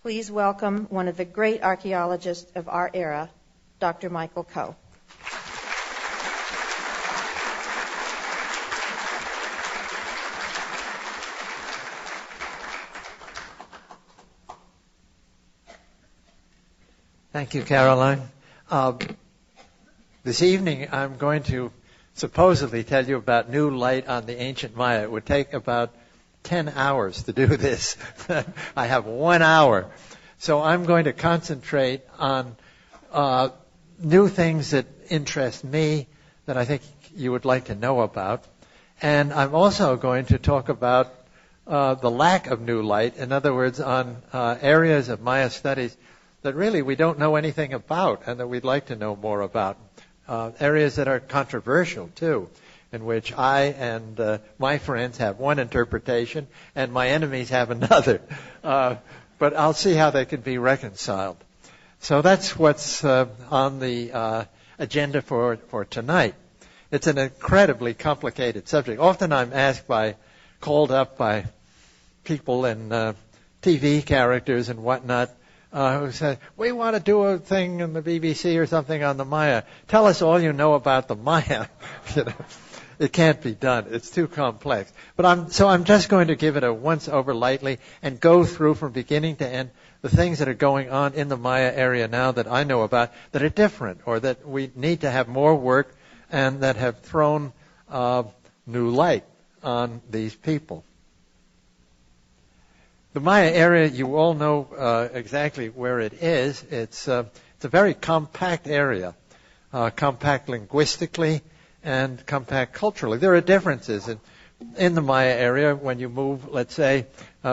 Please welcome one of the great archaeologists of our era, Dr. Michael Coe. Thank you, Caroline. This evening I'm going to supposedly tell you about new light on the ancient Maya. It would take about 10 hours to do this. I have 1 hour. So I'm going to concentrate on new things that interest me, that I think you would like to know about. And I'm also going to talk about the lack of new light, in other words, on areas of Maya studies that really we don't know anything about and that we'd like to know more about. Areas that are controversial, too, in which I and my friends have one interpretation and my enemies have another. But I'll see how they can be reconciled. So that's what's on the agenda for tonight. It's an incredibly complicated subject. Often I'm called up by people and TV characters and whatnot, who say, we want to do a thing in the BBC or something on the Maya. Tell us all you know about the Maya. It can't be done. It's too complex. But I'm just going to give it a once over lightly and go through from beginning to end the things that are going on in the Maya area now that I know about that are different or that we need to have more work and that have thrown new light on these people. The Maya area, you all know exactly where it is. It's a very compact area, compact linguistically and compact culturally. There are differences in the Maya area when you move, let's say,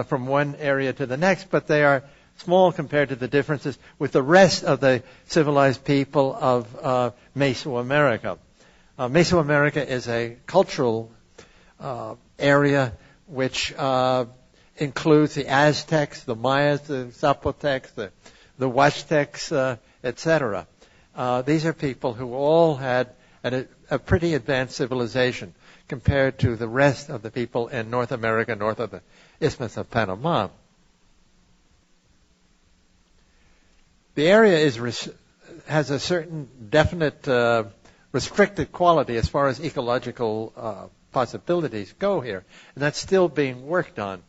from one area to the next, but they are small compared to the differences with the rest of the civilized people of Mesoamerica. Mesoamerica is a cultural area which includes the Aztecs, the Mayas, the Zapotecs, the Huastecs, etc. These are people who all had a pretty advanced civilization compared to the rest of the people in North America, north of the Isthmus of Panama. The area has a certain definite restricted quality as far as ecological possibilities go here, and that's still being worked on.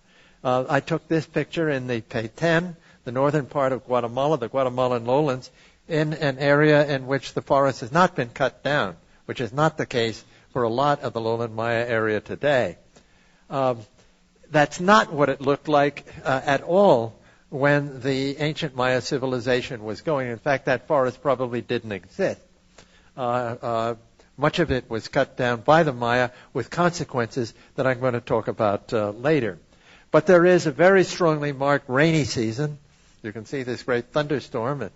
I took this picture in the Petén, the northern part of Guatemala, the Guatemalan lowlands, in an area in which the forest has not been cut down, which is not the case for a lot of the lowland Maya area today. That's not what it looked like at all when the ancient Maya civilization was going. In fact, that forest probably didn't exist. Much of it was cut down by the Maya with consequences that I'm going to talk about later. But there is a very strongly marked rainy season. You can see this great thunderstorm in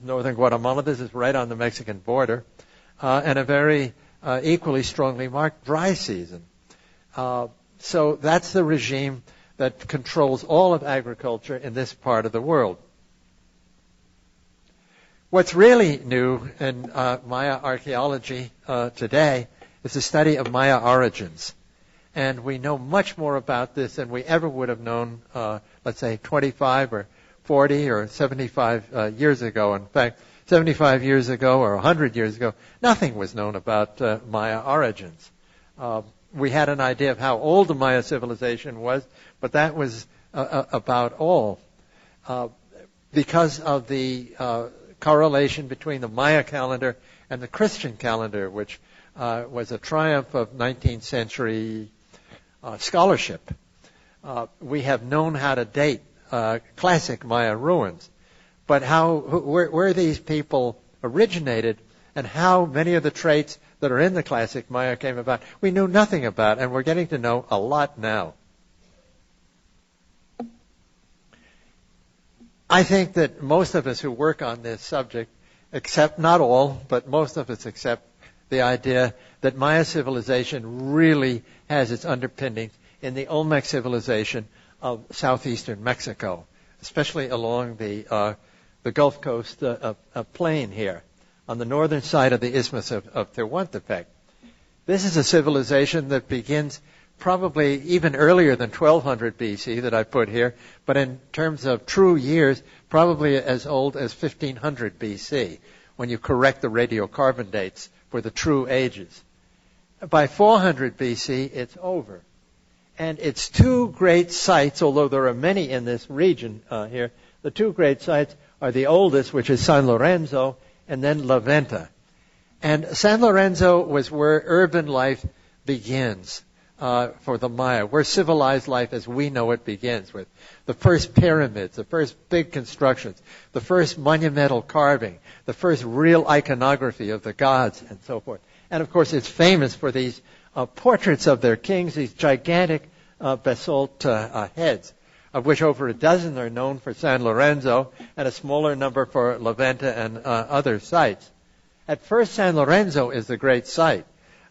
northern Guatemala. This is right on the Mexican border. And a very equally strongly marked dry season. So that's the regime that controls all of agriculture in this part of the world. What's really new in Maya archaeology today is the study of Maya origins. And we know much more about this than we ever would have known, let's say, 25 or 40 or 75 years ago. In fact, 75 years ago or 100 years ago, nothing was known about Maya origins. We had an idea of how old the Maya civilization was, but that was about all. Because of the correlation between the Maya calendar and the Christian calendar, which was a triumph of 19th century scholarship. We have known how to date classic Maya ruins, but where these people originated and how many of the traits that are in the classic Maya came about, we knew nothing about, and we're getting to know a lot now. I think that most of us who work on this subject, not all, but most of us accept the idea that Maya civilization really has its underpinnings in the Olmec civilization of southeastern Mexico, especially along the Gulf Coast plain here, on the northern side of the Isthmus of Tehuantepec. This is a civilization that begins probably even earlier than 1200 BC that I put here, but in terms of true years, probably as old as 1500 BC, when you correct the radiocarbon dates for the true ages. By 400 BC, it's over. And its two great sites, although there are many in this region here, the two great sites are the oldest, which is San Lorenzo, and then La Venta. And San Lorenzo was where urban life begins for the Maya, where civilized life as we know it begins, with the first pyramids, the first big constructions, the first monumental carving, the first real iconography of the gods, and so forth. And of course, it's famous for these portraits of their kings, these gigantic basalt heads, of which over a dozen are known for San Lorenzo, and a smaller number for La Venta and other sites. At first, San Lorenzo is the great site.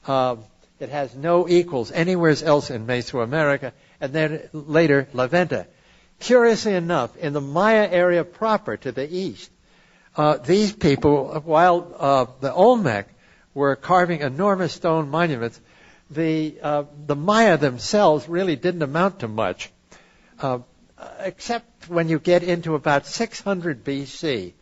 It has no equals anywhere else in Mesoamerica, and then later La Venta. Curiously enough, in the Maya area proper to the east, these people, while the Olmec were carving enormous stone monuments, the Maya themselves really didn't amount to much, except when you get into about 600 BC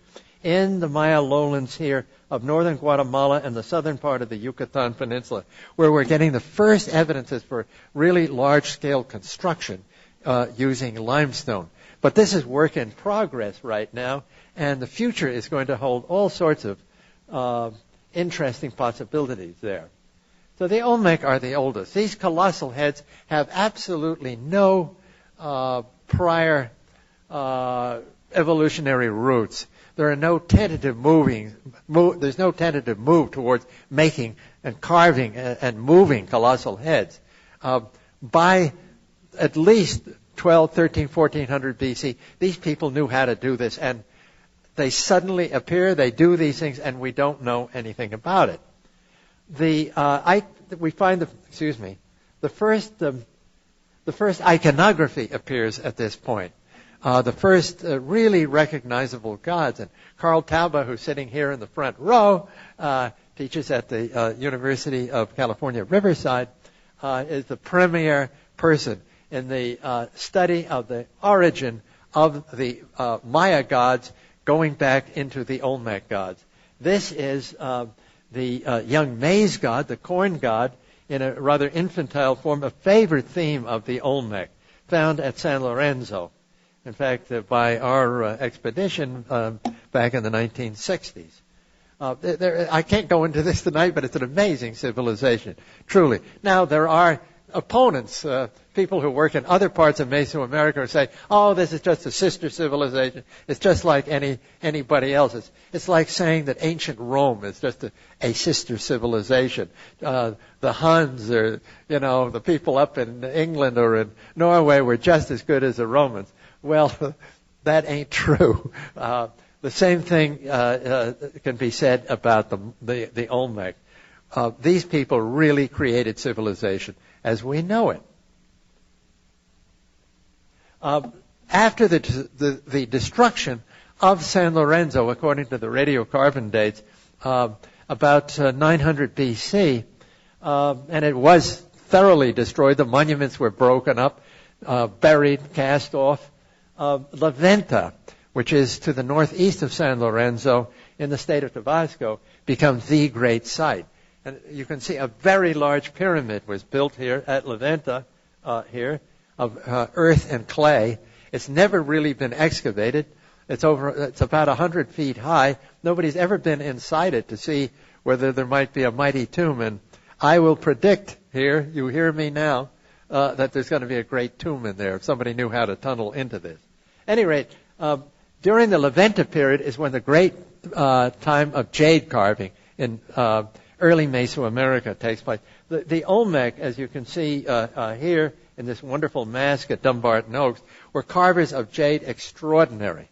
in the Maya lowlands here of northern Guatemala and the southern part of the Yucatan Peninsula, where we're getting the first evidences for really large-scale construction using limestone. But this is work in progress right now, and the future is going to hold all sorts of interesting possibilities there. So the Olmec are the oldest. These colossal heads have absolutely no prior evolutionary roots. There are no tentative there's no tentative move towards making and carving and moving colossal heads. By at least 12, 13, 1400 BC, these people knew how to do this, and they suddenly appear, they do these things, and we don't know anything about it. We find the first iconography appears at this point. The first really recognizable gods. And Carl Tauber, who's sitting here in the front row, teaches at the University of California, Riverside, is the premier person in the study of the origin of the Maya gods going back into the Olmec gods. This is the young maize god, the corn god, in a rather infantile form, a favorite theme of the Olmec, found at San Lorenzo. In fact, by our expedition back in the 1960s. I can't go into this tonight, but it's an amazing civilization, truly. Now, there are opponents, people who work in other parts of Mesoamerica who say, oh, this is just a sister civilization. It's just like anybody else's. It's like saying that ancient Rome is just a sister civilization. The Huns or, the people up in England or in Norway were just as good as the Romans. Well, that ain't true. The same thing can be said about the Olmec. These people really created civilization as we know it. After the destruction of San Lorenzo, according to the radiocarbon dates, about 900 BC, and it was thoroughly destroyed. The monuments were broken up, buried, cast off. La Venta, which is to the northeast of San Lorenzo in the state of Tabasco, becomes the great site. And you can see a very large pyramid was built here at La Venta, here, of earth and clay. It's never really been excavated. It's about 100 feet high. Nobody's ever been inside it to see whether there might be a mighty tomb. And I will predict here, you hear me now, that there's going to be a great tomb in there if somebody knew how to tunnel into this. At any rate, during the La Venta period is when the great time of jade carving in early Mesoamerica takes place. The Olmec, as you can see here in this wonderful mask at Dumbarton Oaks, were carvers of jade extraordinary.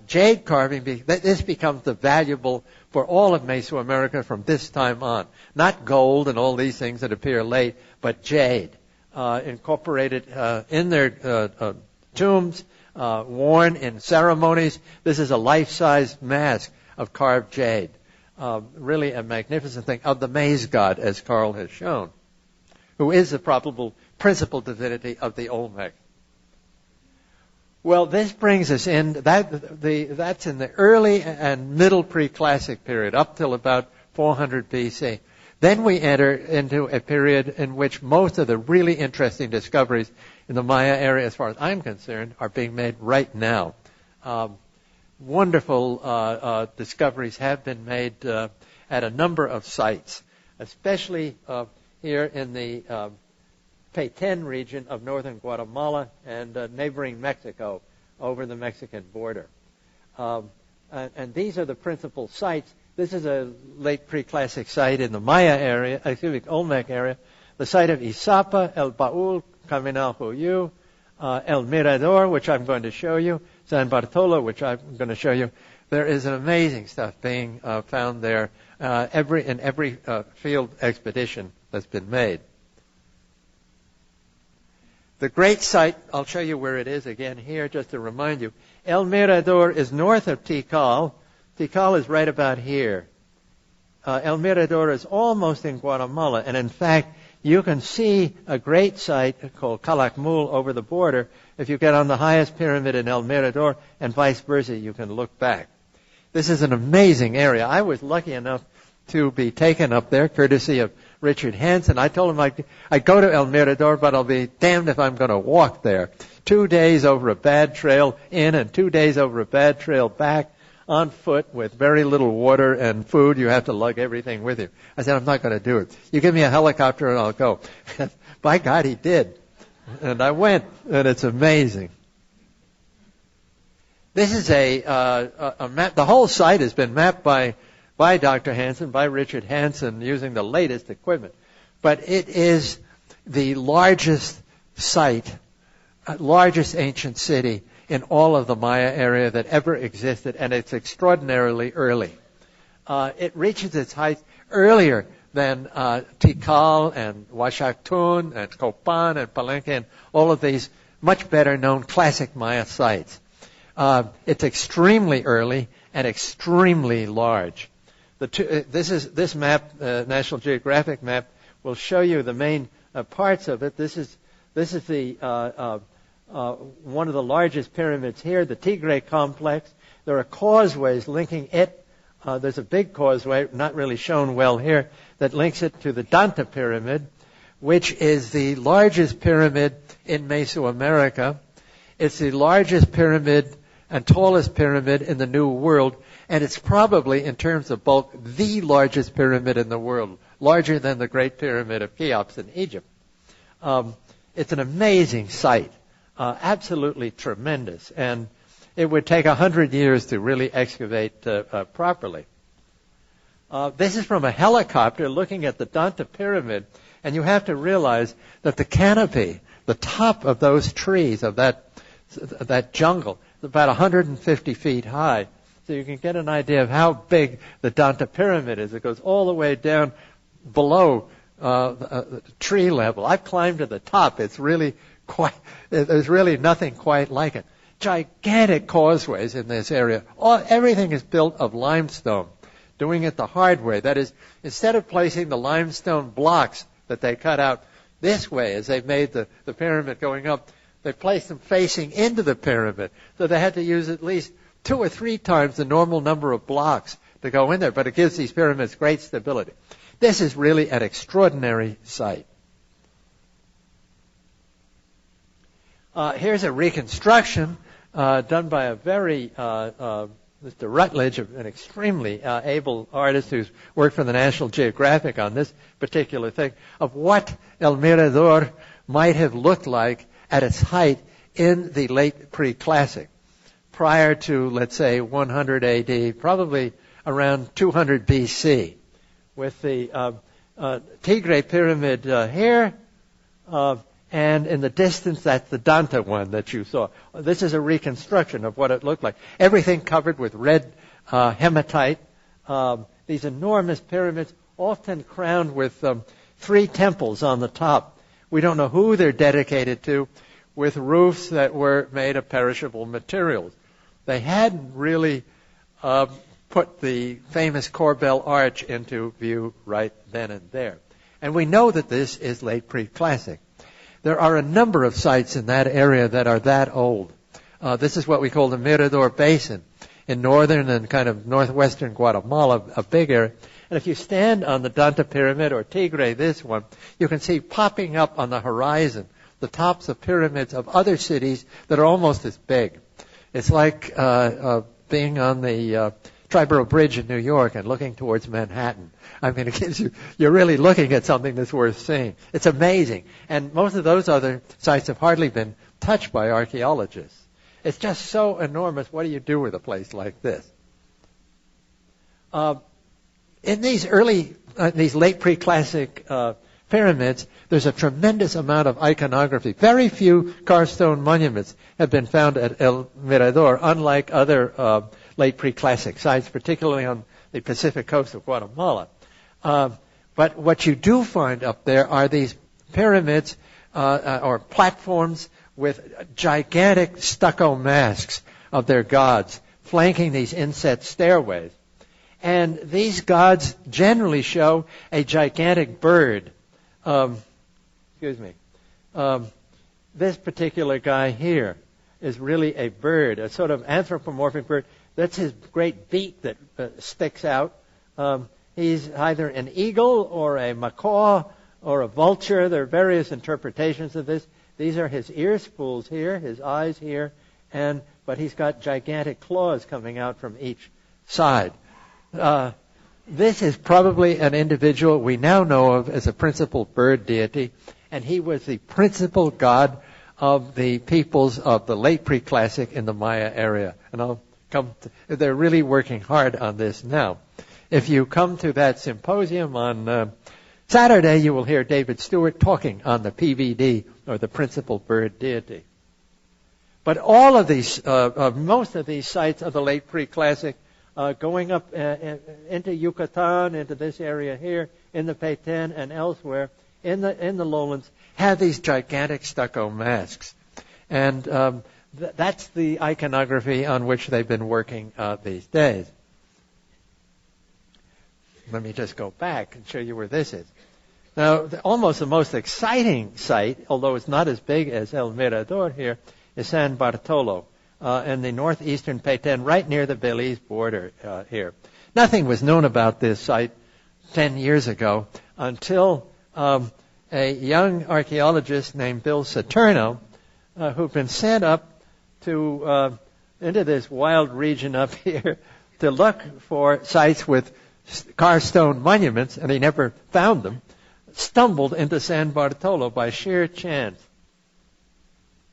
Jade carving, this becomes the valuable for all of Mesoamerica from this time on. Not gold and all these things that appear late, but jade, incorporated in their tombs, worn in ceremonies. This is a life-size mask of carved jade. Really a magnificent thing of the maize god, as Carl has shown. who is the probable principal divinity of the Olmec. Well, this brings us in, that's in the early and middle pre-classic period, up till about 400 BC. Then we enter into a period in which most of the really interesting discoveries in the Maya area, as far as I'm concerned, are being made right now. Wonderful discoveries have been made at a number of sites, especially here in the Petén region of northern Guatemala and neighboring Mexico over the Mexican border. And these are the principal sites. This is a late pre-classic site in the Maya area, Olmec area. The site of Izapa, El Baúl, Caminal-Juyu, El Mirador, which I'm going to show you, San Bartolo, which I'm going to show you. There is an amazing stuff being found there in every field expedition that's been made. The great site, I'll show you where it is again here, just to remind you. El Mirador is north of Tikal. Tikal is right about here. El Mirador is almost in Guatemala, and in fact, you can see a great site called Calakmul over the border. If you get on the highest pyramid in El Mirador, and vice versa, you can look back. This is an amazing area. I was lucky enough to be taken up there, courtesy of Richard Hansen. I told him I'd go to El Mirador, but I'll be damned if I'm going to walk there. 2 days over a bad trail in and 2 days over a bad trail back on foot with very little water and food. You have to lug everything with you. I said, I'm not going to do it. You give me a helicopter and I'll go. By God, he did. And I went, and it's amazing. This is a map. The whole site has been mapped by Dr. Hansen, by Richard Hansen, using the latest equipment. But it is the largest site, largest ancient city in all of the Maya area that ever existed, and it's extraordinarily early. It reaches its height earlier than Tikal and Huachactún and Copan and Palenque and all of these much better known classic Maya sites. It's extremely early and extremely large. This map, National Geographic map, will show you the main parts of it. This is the one of the largest pyramids here, the Tigre complex. There are causeways linking it. There's a big causeway, not really shown well here, that links it to the Danta pyramid, which is the largest pyramid in Mesoamerica. It's the largest pyramid and tallest pyramid in the New World, and it's probably, in terms of bulk, the largest pyramid in the world, larger than the Great Pyramid of Cheops in Egypt. It's an amazing site. Absolutely tremendous, and it would take 100 years to really excavate properly. This is from a helicopter looking at the Danta pyramid, and you have to realize that the canopy, the top of those trees, of that jungle, is about 150 feet high. So you can get an idea of how big the Danta pyramid is. It goes all the way down below tree level. I've climbed to the top. It's really there's really nothing quite like it. Gigantic causeways in this area. Everything is built of limestone, doing it the hard way. That is, instead of placing the limestone blocks that they cut out this way as they've made the pyramid going up, they placed them facing into the pyramid. So they had to use at least 2 or 3 times the normal number of blocks to go in there, but it gives these pyramids great stability. This is really an extraordinary site. Here's a reconstruction done by a very Mr. Rutledge, an extremely able artist who's worked for the National Geographic on this particular thing, of what El Mirador might have looked like at its height in the late pre-classic, prior to, let's say, 100 AD, probably around 200 BC, with the Tigre pyramid here, and in the distance, that's the Danta one that you saw. This is a reconstruction of what it looked like. Everything covered with red hematite. These enormous pyramids, often crowned with 3 temples on the top. We don't know who they're dedicated to, with roofs that were made of perishable materials. They hadn't really put the famous Corbel Arch into view right then and there. And we know that this is late preclassic. There are a number of sites in that area that are that old. This is what we call the Mirador Basin in northern and kind of northwestern Guatemala, a big area. And if you stand on the Danta Pyramid or Tigre, this one, you can see popping up on the horizon the tops of pyramids of other cities that are almost as big. It's like being on the Triborough Bridge in New York and looking towards Manhattan. I mean, it gives you're really looking at something that's worth seeing. It's amazing. And most of those other sites have hardly been touched by archaeologists. It's just so enormous. What do you do with a place like this? In these late preclassic pyramids, there's a tremendous amount of iconography. Very few carved stone monuments have been found at El Mirador, unlike other late preclassic sites, particularly on the Pacific coast of Guatemala. But what you do find up there are these pyramids or platforms with gigantic stucco masks of their gods flanking these inset stairways. And these gods generally show a gigantic bird. This particular guy here is really a bird, a sort of anthropomorphic bird. That's his great beak that sticks out. He's either an eagle or a macaw or a vulture. There are various interpretations of this. These are his ear spools here, his eyes here, but he's got gigantic claws coming out from each side. This is probably an individual we now know of as a principal bird deity, and he was the principal god of the peoples of the late preclassic in the Maya area. And they're really working hard on this now. If you come to that symposium on Saturday, you will hear David Stewart talking on the PVD, or the principal bird deity. But all of these, most of these sites of the late preclassic, going up into Yucatan, into this area here, in the Petén and elsewhere, in the lowlands, have these gigantic stucco masks. And that's the iconography on which they've been working these days. Let me just go back and show you where this is. Now, almost the most exciting site, although it's not as big as El Mirador here, is San Bartolo in the northeastern Petén, right near the Belize border here. Nothing was known about this site 10 years ago until a young archaeologist named Bill Saturno, who'd been sent up to into this wild region up here to look for sites with carved stone monuments, and he never found them, stumbled into San Bartolo by sheer chance.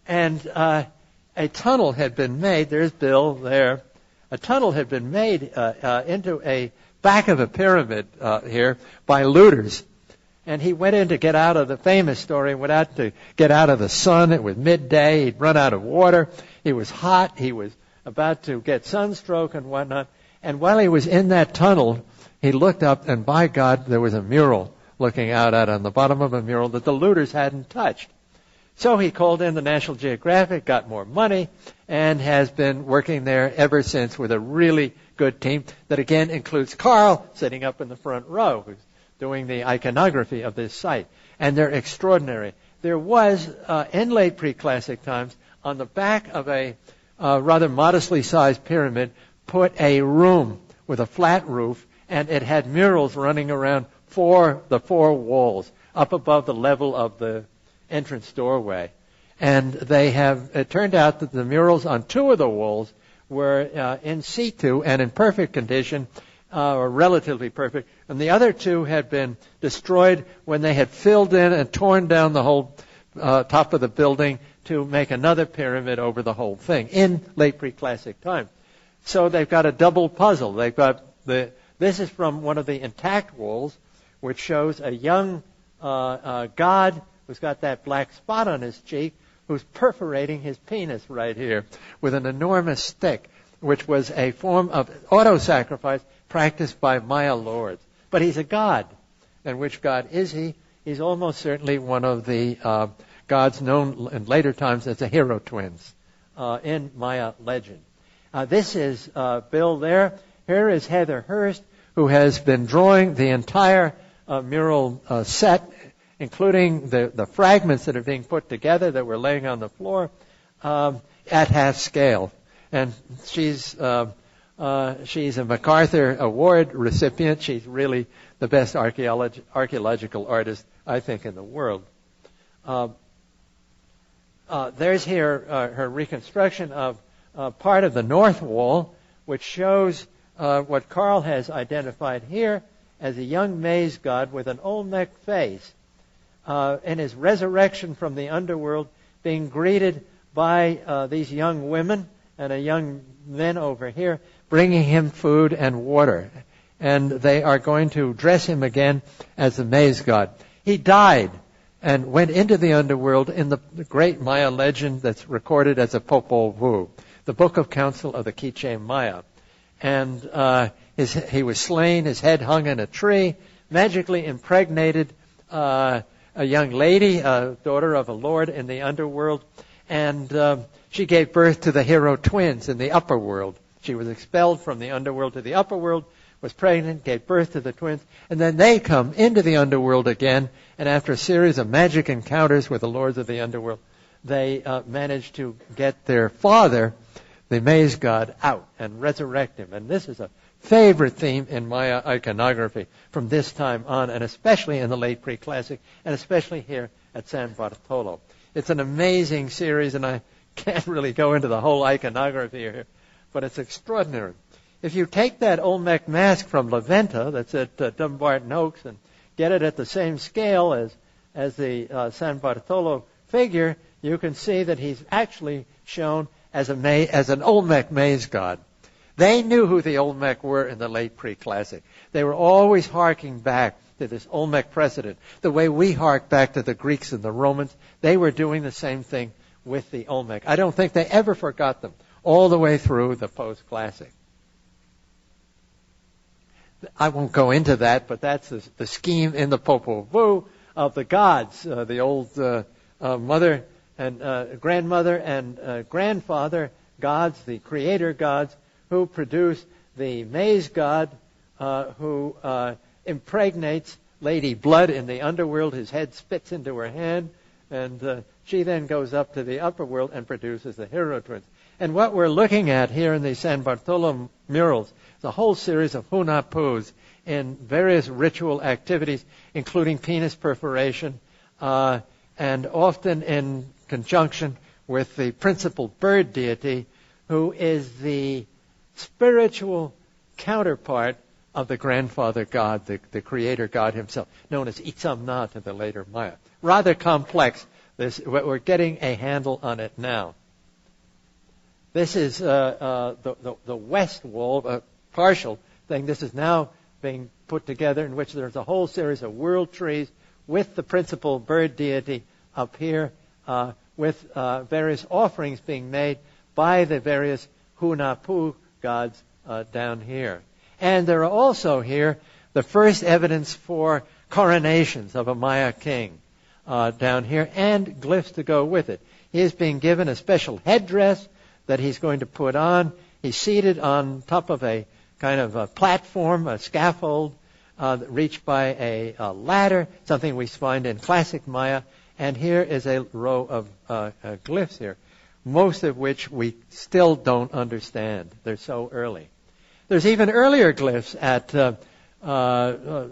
And a tunnel had been made. There's Bill there. A tunnel had been made into a back of a pyramid here by looters. And he went in to get out of the famous story, went out to get out of the sun. It was midday. He'd run out of water. He was hot. He was about to get sunstroke and whatnot. And while he was in that tunnel, he looked up, and by God, there was a mural looking out at on the bottom of a mural that the looters hadn't touched. So he called in the National Geographic, got more money, and has been working there ever since with a really good team that again includes Carl sitting up in the front row, who's doing the iconography of this site. And they're extraordinary. There was, in late preclassic times, on the back of a rather modestly sized pyramid, put a room with a flat roof, and it had murals running around the four walls, up above the level of the entrance doorway. And it turned out that the murals on two of the walls were in situ and in perfect condition, or relatively perfect, and the other two had been destroyed when they had filled in and torn down the whole top of the building to make another pyramid over the whole thing in late preclassic time. So they've got a double puzzle. They've got this is from one of the intact walls, which shows a young god who's got that black spot on his cheek, who's perforating his penis right here with an enormous stick, which was a form of auto-sacrifice practiced by Maya lords. But he's a god. And which god is he? He's almost certainly one of the gods known in later times as the hero twins in Maya legend. This is Bill there. Here is Heather Hurst, who has been drawing the entire mural set, including the fragments that are being put together that we're laying on the floor, at half scale. And she's a MacArthur Award recipient. She's really the best archaeological artist, I think, in the world. There's here her reconstruction of part of the north wall, which shows what Carl has identified here as a young maize god with an Olmec face, in his resurrection from the underworld, being greeted by these young women and a young men over here, bringing him food and water. And they are going to dress him again as the maize god. He died and went into the underworld in the great Maya legend that's recorded as a Popol Vuh, the Book of Council of the Quiché Maya. And he was slain, his head hung in a tree, magically impregnated a young lady, a daughter of a lord in the underworld, and she gave birth to the hero twins in the upper world. She was expelled from the underworld to the upper world, was pregnant, gave birth to the twins, and then they come into the underworld again, and after a series of magic encounters with the lords of the underworld, they managed to get their father, the maize god, out and resurrect him. And this is a favorite theme in Maya iconography from this time on, and especially in the late pre-classic, and especially here at San Bartolo. It's an amazing series, and I can't really go into the whole iconography here, but it's extraordinary. If you take that Olmec mask from La Venta that's at Dumbarton Oaks and get it at the same scale as the San Bartolo figure, you can see that he's actually shown as an Olmec maize god. They knew who the Olmec were in the late pre-classic. They were always harking back to this Olmec precedent. The way we hark back to the Greeks and the Romans, they were doing the same thing with the Olmec. I don't think they ever forgot them all the way through the post-classic. I won't go into that, but that's the scheme in the Popol Vuh of the gods, the old mother and grandmother and grandfather gods, the creator gods, who produce the maize god, who impregnates Lady Blood in the underworld. His head spits into her hand, and she then goes up to the upper world and produces the hero twins. And what we're looking at here in the San Bartolo murals is a whole series of hunapus in various ritual activities, including penis perforation, and often in conjunction with the principal bird deity, who is the spiritual counterpart of the grandfather god, the creator god himself, known as Itzamna to the later Maya. Rather complex. We're getting a handle on it now. This is the west wall, a partial thing. This is now being put together, in which there's a whole series of world trees with the principal bird deity up here, with various offerings being made by the various Hunapu gods down here. And there are also here the first evidence for coronations of a Maya king down here, and glyphs to go with it. He is being given a special headdress that he's going to put on. He's seated on top of a kind of a platform, a scaffold, reached by a ladder, something we find in classic Maya. And here is a row of glyphs here, most of which we still don't understand. They're so early. There's even earlier glyphs at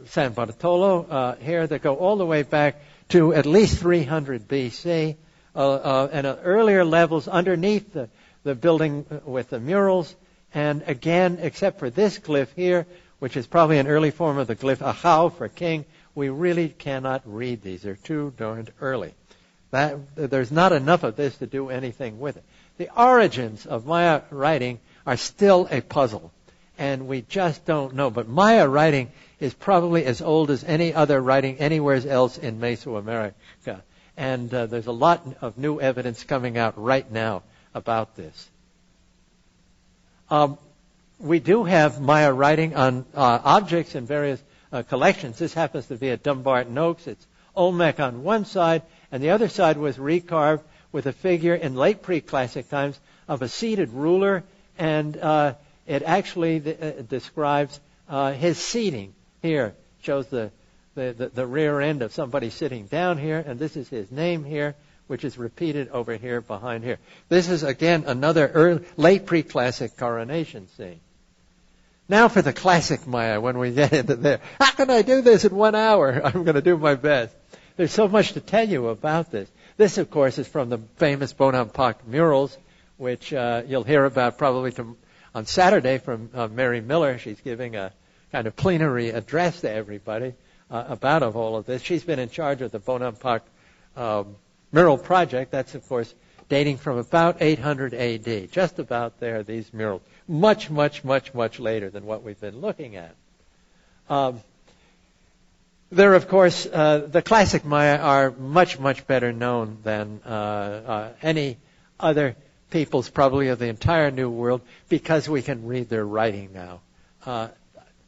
San Bartolo here that go all the way back to at least 300 BC, and earlier levels underneath the building with the murals. And again, except for this glyph here, which is probably an early form of the glyph Ahau for king, we really cannot read these. They're too darned early. There's not enough of this to do anything with it. The origins of Maya writing are still a puzzle, and we just don't know. But Maya writing is probably as old as any other writing anywhere else in Mesoamerica. And there's a lot of new evidence coming out right now about this. We do have Maya writing on objects in various collections. This happens to be at Dumbarton Oaks. It's Olmec on one side, and the other side was recarved with a figure in late pre-classic times of a seated ruler, and it actually describes his seating. Here shows the the rear end of somebody sitting down here, and this is his name here, which is repeated over here behind here. This is, again, another late pre-classic coronation scene. Now for the classic Maya, when we get into there. How can I do this in 1 hour? I'm going to do my best. There's so much to tell you about this. This, of course, is from the famous Bonampak murals, which you'll hear about probably on Saturday from Mary Miller. She's giving a kind of plenary address to everybody about all of this. She's been in charge of the Bonampak mural project. That's, of course, dating from about 800 A.D., just about there, these murals. Much, much, much, much later than what we've been looking at. There, of course, the classic Maya are much, much better known than any other peoples probably of the entire New World because we can read their writing now.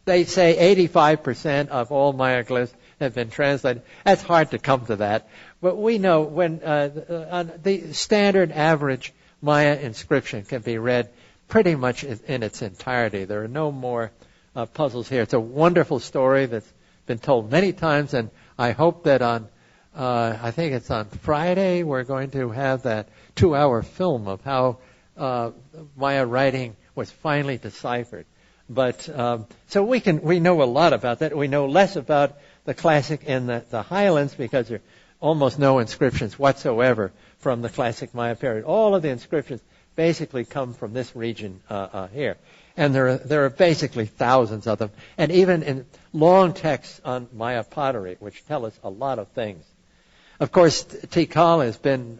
They say 85% of all Maya glyphs have been translated. That's hard to come to that. But we know when the standard average Maya inscription can be read pretty much in its entirety. There are no more puzzles here. It's a wonderful story that's been told many times, and I hope that I think it's on Friday, we're going to have that 2-hour film of how Maya writing was finally deciphered. But so we know a lot about that. We know less about the classic in the Highlands because there are almost no inscriptions whatsoever from the classic Maya period. All of the inscriptions basically come from this region here. And there are basically thousands of them. And even in long texts on Maya pottery, which tell us a lot of things. Of course, Tikal has been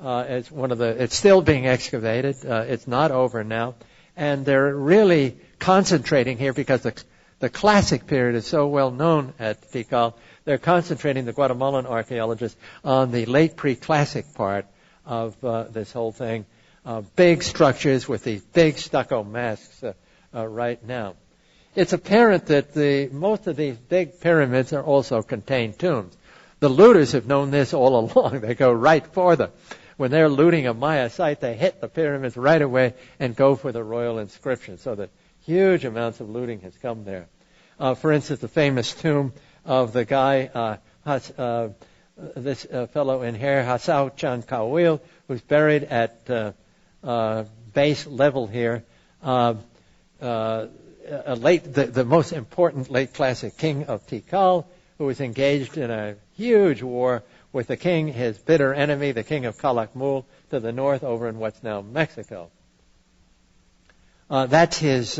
as it's still being excavated. It's not over now. And they're really concentrating here because the classic period is so well known at Tikal. They're concentrating, the Guatemalan archaeologists, on the late pre-classic part of this whole thing. Big structures with these big stucco masks right now. It's apparent that most of these big pyramids are also contained tombs. The looters have known this all along. They go right for them. When they're looting a Maya site, they hit the pyramids right away and go for the royal inscription, so that huge amounts of looting has come there. For instance, the famous tomb of the guy, this fellow in here, Hasao Chan Kawil, who's buried at base level here. The most important late classic king of Tikal, who was engaged in a huge war with the king, his bitter enemy, the king of Calakmul, to the north over in what's now Mexico. That's his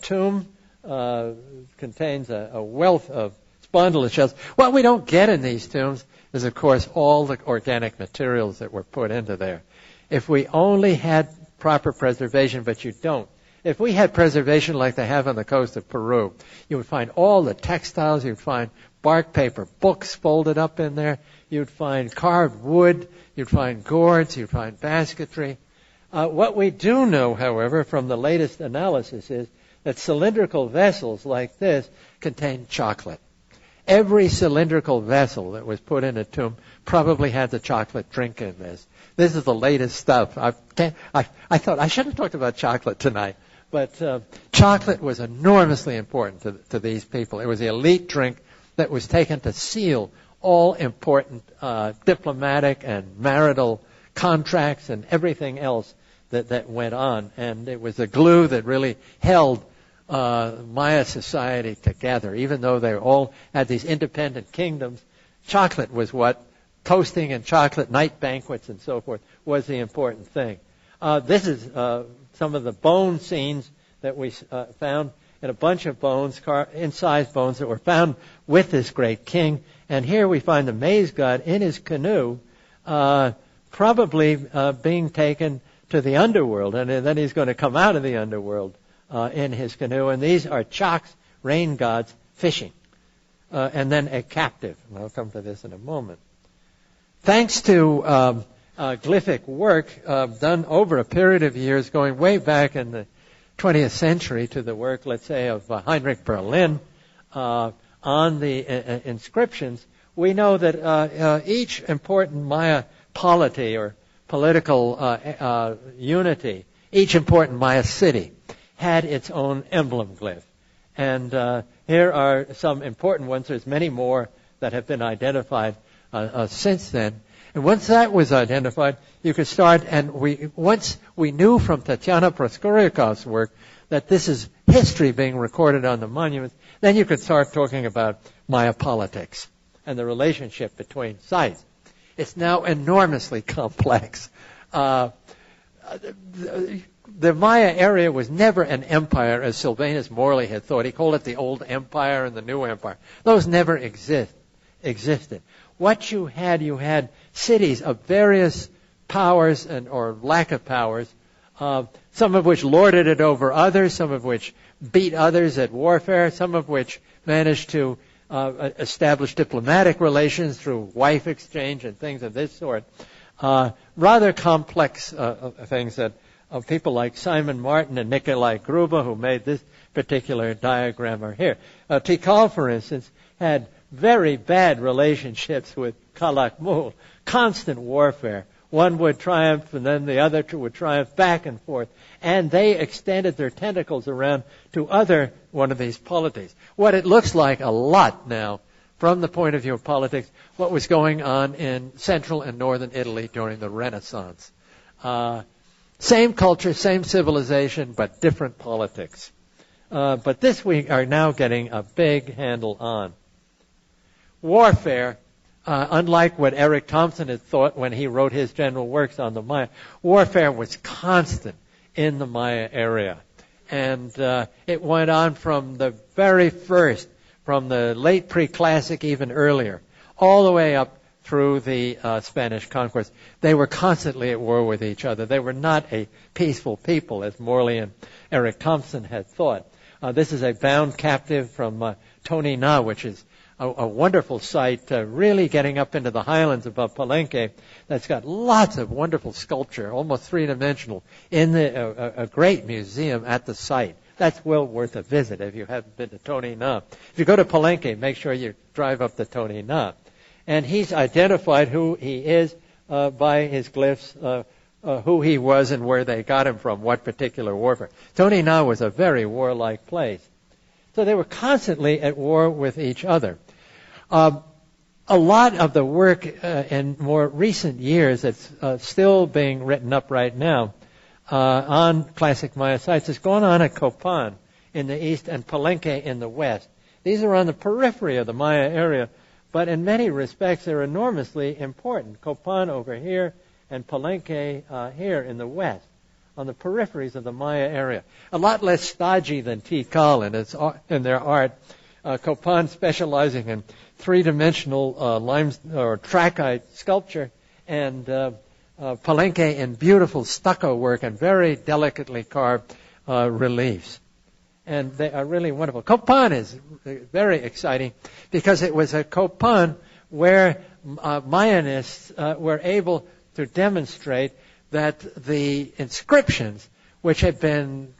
tomb. Contains a wealth of spondylus shells. What we don't get in these tombs is, of course, all the organic materials that were put into there. If we only had proper preservation, but you don't. If we had preservation like they have on the coast of Peru, you would find all the textiles, you'd find bark paper books folded up in there, you'd find carved wood, you'd find gourds, you'd find basketry. What we do know, however, from the latest analysis is that cylindrical vessels like this contain chocolate. Every cylindrical vessel that was put in a tomb probably had the chocolate drink in this. This is the latest stuff. I thought I shouldn't have talked about chocolate tonight, but chocolate was enormously important to these people. It was the elite drink that was taken to seal all important diplomatic and marital contracts and everything else that went on. And it was the glue that really held Maya society together. Even though they all had these independent kingdoms, chocolate was what, toasting and chocolate, night banquets and so forth, was the important thing. This is some of the bone scenes that we found, and a bunch of bones, incised bones that were found with this great king. And here we find the maize god in his canoe, probably being taken to the underworld, and then he's going to come out of the underworld in his canoe. And these are Chaks, rain gods, fishing, and then a captive. And I'll come to this in a moment. Thanks to glyphic work done over a period of years, going way back in the 20th century to the work, let's say, of Heinrich Berlin on the inscriptions, we know that each important Maya polity or political unity, each important Maya city, had its own emblem glyph. And here are some important ones. There's many more that have been identified since then. And once that was identified, you could start, and once we knew from Tatiana Proskouriakov's work that this is history being recorded on the monuments, then you could start talking about Maya politics and the relationship between sites. It's now enormously complex. The Maya area was never an empire, as Sylvanus Morley had thought. He called it the Old Empire and the New Empire. Those never existed. What you had cities of various powers or lack of powers, some of which lorded it over others, some of which beat others at warfare, some of which managed to establish diplomatic relations through wife exchange and things of this sort. Rather complex things that people like Simon Martin and Nikolai Gruber, who made this particular diagram, are here. Tikal, for instance, had very bad relationships with Calakmul, constant warfare. One would triumph and then the other would triumph, back and forth. And they extended their tentacles around to one of these polities. What it looks like a lot now, from the point of view of politics, what was going on in central and northern Italy during the Renaissance. Same culture, same civilization, but different politics. But this we are now getting a big handle on. Warfare, unlike what Eric Thompson had thought when he wrote his general works on the Maya, warfare was constant in the Maya area. And it went on from the very first, from the late pre-classic, even earlier, all the way up through the Spanish conquest. They were constantly at war with each other. They were not a peaceful people, as Morley and Eric Thompson had thought. This is a bound captive from Tony Na, which is a wonderful site, really getting up into the highlands above Palenque, that's got lots of wonderful sculpture, almost three-dimensional, in a great museum at the site. That's well worth a visit if you haven't been to Tony Na. If you go to Palenque, make sure you drive up to Tony Na. And he's identified who he is by his glyphs, who he was and where they got him from, what particular warfare. Tony Na was a very warlike place. So they were constantly at war with each other. A lot of the work in more recent years that's still being written up right now on classic Maya sites has gone on at Copan in the east and Palenque in the west. These are on the periphery of the Maya area, but in many respects they're enormously important. Copan over here and Palenque here in the west, on the peripheries of the Maya area. A lot less stodgy than Tikal in their art. Copan specializing in three-dimensional or trachyte sculpture, and Palenque in beautiful stucco work and very delicately carved reliefs. And they are really wonderful. Copan is very exciting because it was at Copan where Mayanists were able to demonstrate that the inscriptions, which had been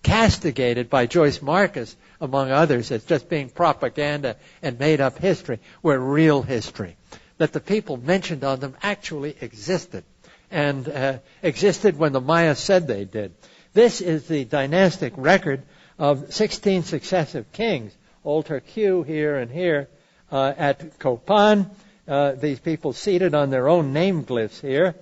castigated by Joyce Marcus, among others, as just being propaganda and made-up history, were real history. That the people mentioned on them actually existed, and existed when the Maya said they did. This is the dynastic record of 16 successive kings, Altar Q here and here, at Copan. These people seated on their own name glyphs here,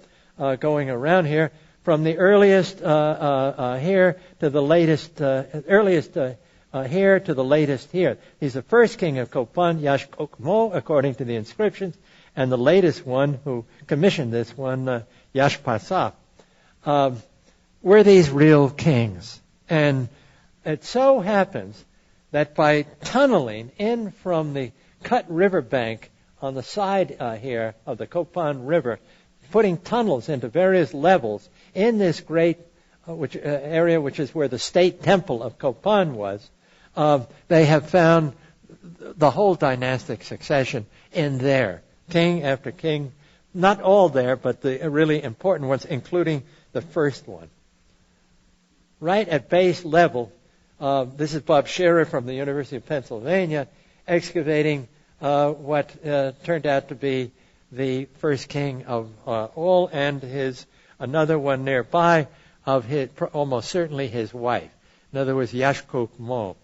going around here, from the earliest here to the latest, here to the latest here. He's the first king of Copan, Yashkokmo, according to the inscriptions, and the latest one who commissioned this one, Yashpasap. Were these real kings? And it so happens that by tunneling in from the cut riverbank on the side here of the Copan River, putting tunnels into various levels in this great area, which is where the state temple of Copan was, they have found the whole dynastic succession in there. King after king, not all there, but the really important ones, including the first one. Right at base level, this is Bob Scherer from the University of Pennsylvania, excavating what turned out to be the first king of all, and another one nearby of almost certainly his wife. In other words, Yashkuk Mo,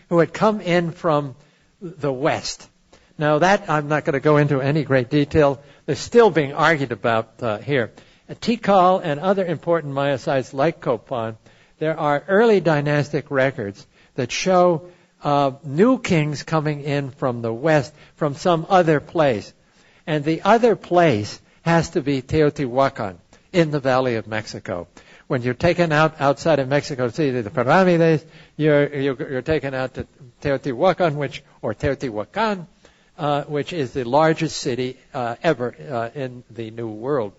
who had come in from the west. Now that I'm not going to go into any great detail. They're still being argued about here. At Tikal and other important Maya sites like Copan, there are early dynastic records that show new kings coming in from the west, from some other place. And the other place has to be Teotihuacan in the Valley of Mexico. When you're taken out outside of Mexico City, the Pyramides, you're taken out to Teotihuacan, which is the largest city ever in the New World.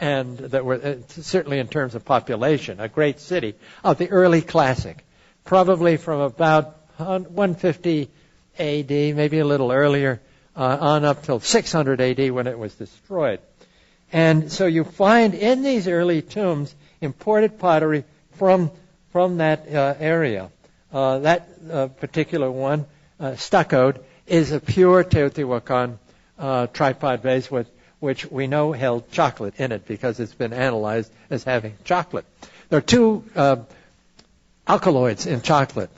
And that were certainly in terms of population, a great city of the early classic, probably from about 150 AD, maybe a little earlier, on up till 600 AD when it was destroyed. And so you find in these early tombs imported pottery from that area. That particular one, stuccoed, is a pure Teotihuacan tripod vase which we know held chocolate in it because it's been analyzed as having chocolate. There are two alkaloids in chocolate.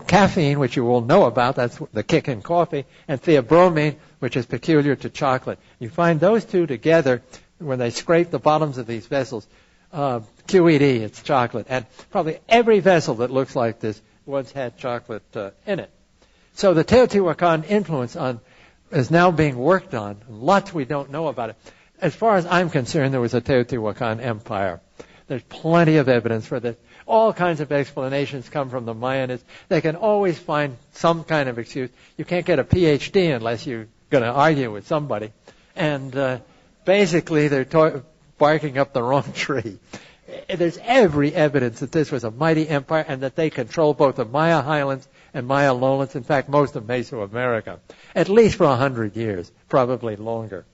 Caffeine, which you will know about, that's the kick in coffee, and theobromine, which is peculiar to chocolate. You find those two together when they scrape the bottoms of these vessels. QED, it's chocolate. And probably every vessel that looks like this once had chocolate in it. So the Teotihuacan influence is now being worked on. Lots we don't know about it. As far as I'm concerned, there was a Teotihuacan empire. There's plenty of evidence for this. All kinds of explanations come from the Mayans. They can always find some kind of excuse. You can't get a PhD unless you're going to argue with somebody. And basically, they're barking up the wrong tree. There's every evidence that this was a mighty empire and that they controlled both the Maya highlands and Maya lowlands, in fact, most of Mesoamerica, at least for 100 years, probably longer.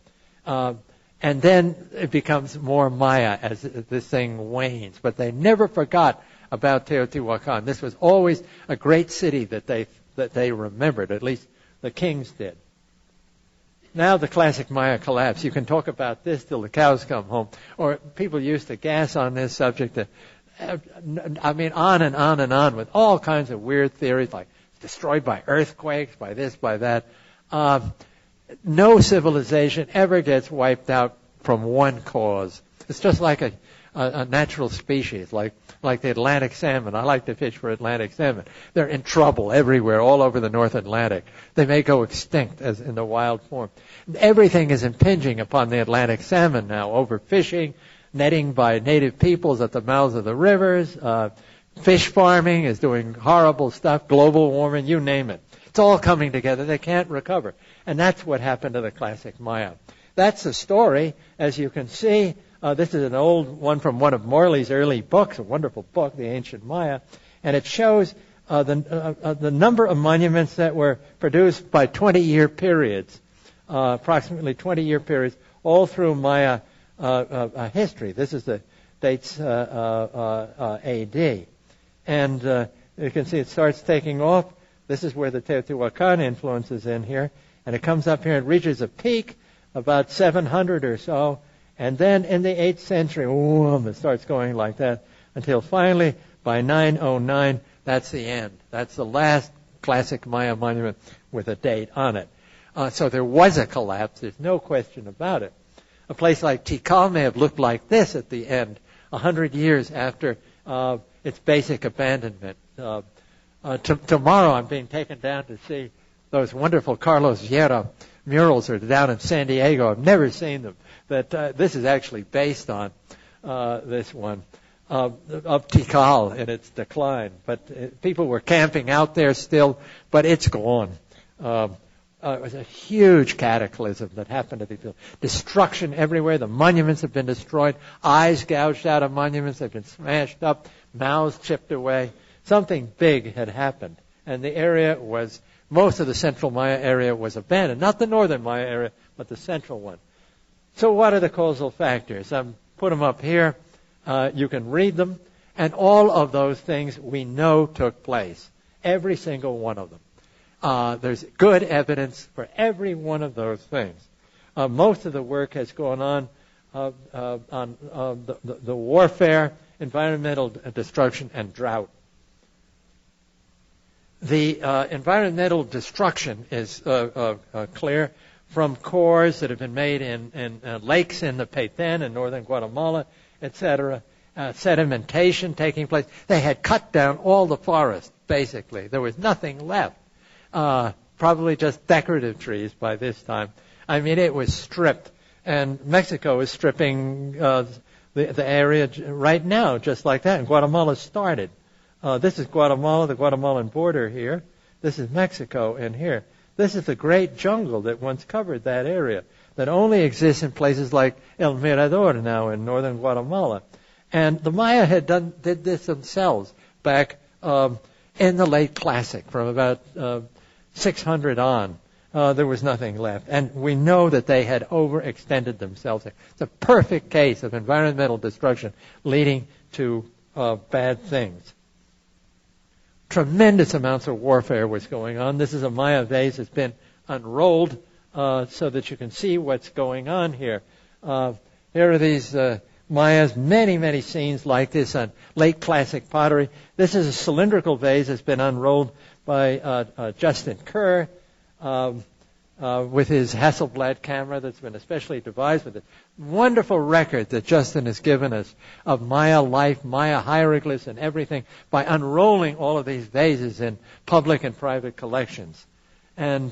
And then it becomes more Maya as this thing wanes. But they never forgot about Teotihuacan. This was always a great city that they remembered, at least the kings did. Now the classic Maya collapse. You can talk about this till the cows come home. Or people used to gas on this subject. I mean, on and on and on with all kinds of weird theories like destroyed by earthquakes, by this, by that. No civilization ever gets wiped out from one cause. It's just like a natural species, like the Atlantic salmon. I like to fish for Atlantic salmon. They're in trouble everywhere, all over the North Atlantic. They may go extinct as in the wild form. Everything is impinging upon the Atlantic salmon now. Overfishing, netting by native peoples at the mouths of the rivers, fish farming is doing horrible stuff, global warming, you name it. It's all coming together. They can't recover. And that's what happened to the classic Maya. That's the story. As you can see, this is an old one from one of Morley's early books, a wonderful book, The Ancient Maya. And it shows the number of monuments that were produced by 20-year periods, approximately 20-year periods, all through Maya history. This is the dates AD. And you can see it starts taking off. This is where the Teotihuacan influence is in here. And it comes up here and reaches a peak about 700 or so. And then in the 8th century, it starts going like that until finally, by 909, that's the end. That's the last classic Maya monument with a date on it. So there was a collapse. There's no question about it. A place like Tikal may have looked like this at the end, 100 years after its basic abandonment. Tomorrow I'm being taken down to see those wonderful Carlos Llera murals are down in San Diego. I've never seen them. But this is actually based on this one of Tikal in its decline. But people were camping out there still, but it's gone. It was a huge cataclysm that happened to people. Destruction everywhere. The monuments have been destroyed. Eyes gouged out of monuments. They've been smashed up. Mouths chipped away. Something big had happened. And the area was, most of the central Maya area was abandoned. Not the northern Maya area, but the central one. So what are the causal factors? Put them up here. You can read them. And all of those things we know took place. Every single one of them. There's good evidence for every one of those things. Most of the work has gone on the warfare, environmental destruction, and drought. The environmental destruction is clear from cores that have been made in lakes in the Petén in northern Guatemala, etc. Sedimentation taking place. They had cut down all the forest, basically. There was nothing left. Probably just decorative trees by this time. I mean, it was stripped. And Mexico is stripping the area right now, just like that. And Guatemala started. This is Guatemala, the Guatemalan border here. This is Mexico in here. This is the great jungle that once covered that area that only exists in places like El Mirador now in northern Guatemala. And the Maya did this themselves back in the late Classic, from about 600 on. There was nothing left. And we know that they had overextended themselves. It's a perfect case of environmental destruction leading to bad things. Tremendous amounts of warfare was going on. This is a Maya vase that's been unrolled so that you can see what's going on here. Here are these Mayas, many scenes like this on late Classic pottery. This is a cylindrical vase that's been unrolled by Justin Kerr with his Hasselblad camera that's been especially devised with it. Wonderful record that Justin has given us of Maya life, Maya hieroglyphs and everything by unrolling all of these vases in public and private collections. And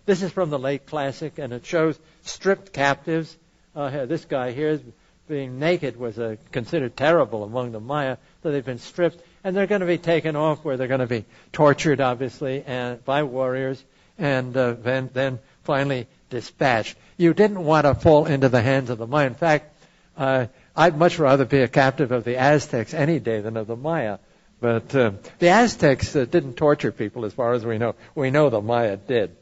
this is from the late Classic, and it shows stripped captives. This guy here, being naked, was considered terrible among the Maya, so they've been stripped, and they're going to be taken off where they're going to be tortured, obviously, and by warriors, and then finally dispatched. You didn't want to fall into the hands of the Maya. In fact, I'd much rather be a captive of the Aztecs any day than of the Maya. But the Aztecs didn't torture people, as far as we know. We know the Maya did.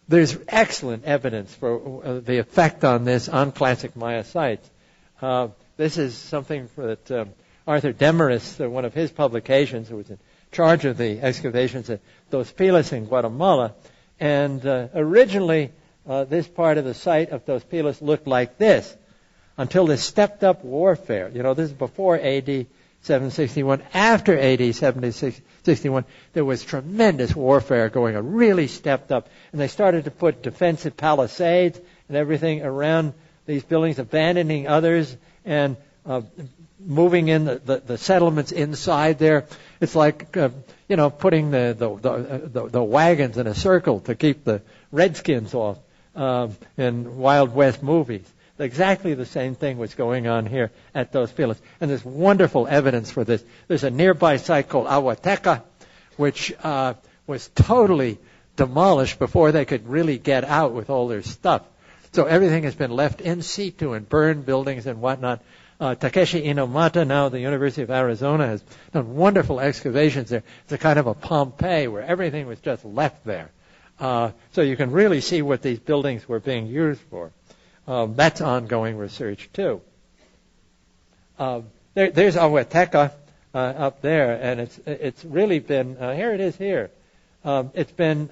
There's excellent evidence for the effect on this on classic Maya sites. This is something that Arthur Demarest, one of his publications, who was in charge of the excavations at Dos Pilas in Guatemala. And originally, this part of the site of Dos Pilas looked like this until this stepped-up warfare. You know, this is before A.D. 761. After A.D. 761, there was tremendous warfare going on, really stepped up. And they started to put defensive palisades and everything around these buildings, abandoning others, and moving in the settlements inside there. It's like, putting the wagons in a circle to keep the Redskins off in Wild West movies. Exactly the same thing was going on here at Dos Pilas. And there's wonderful evidence for this. There's a nearby site called Ahuateca, which was totally demolished before they could really get out with all their stuff. So everything has been left in situ and burned buildings and whatnot. Takeshi Inomata, now at the University of Arizona, has done wonderful excavations there. It's a kind of a Pompeii where everything was just left there. So you can really see what these buildings were being used for. That's ongoing research, too. There's Ahuateca up there, and it's really been, here it is here. It's been,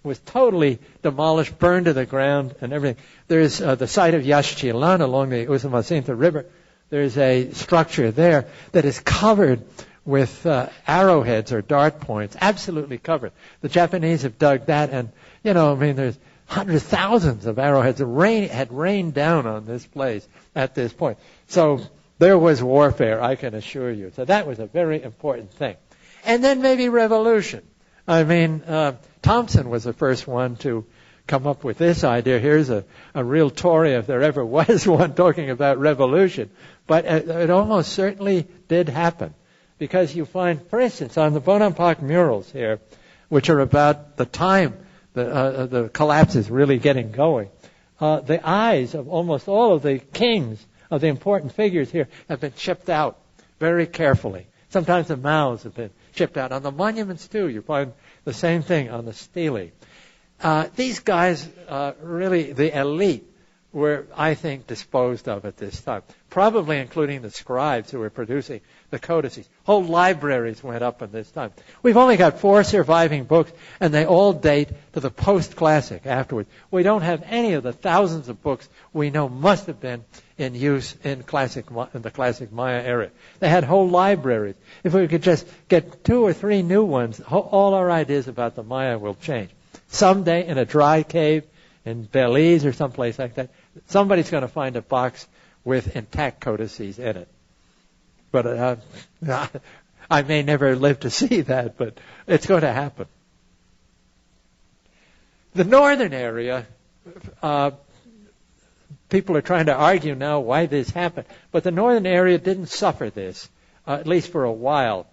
was totally demolished, burned to the ground, and everything. There's the site of Yaxchilan along the Usumacinta River. There's a structure there that is covered with arrowheads or dart points, absolutely covered. The Japanese have dug that, and, there's hundreds, thousands of arrowheads had rained down on this place at this point. So there was warfare, I can assure you. So that was a very important thing. And then maybe revolution. Thompson was the first one to come up with this idea. Here's a real Tory, if there ever was one, talking about revolution. But it almost certainly did happen. Because you find, for instance, on the Bonampak murals here, which are about the time the collapse is really getting going, the eyes of almost all of the kings, of the important figures here, have been chipped out very carefully. Sometimes the mouths have been chipped out. On the monuments, too, you find the same thing on the stele. These guys, really, the elite, were, I think, disposed of at this time, probably including the scribes who were producing the codices. Whole libraries went up at this time. We've only got 4 surviving books, and they all date to the post-classic afterwards. We don't have any of the thousands of books we know must have been in use in the classic Maya era. They had whole libraries. If we could just get 2 or 3 new ones, all our ideas about the Maya will change. Someday in a dry cave in Belize or someplace like that, somebody's going to find a box with intact codices in it. But I may never live to see that, but it's going to happen. The northern area, people are trying to argue now why this happened, but the northern area didn't suffer this, at least for a while.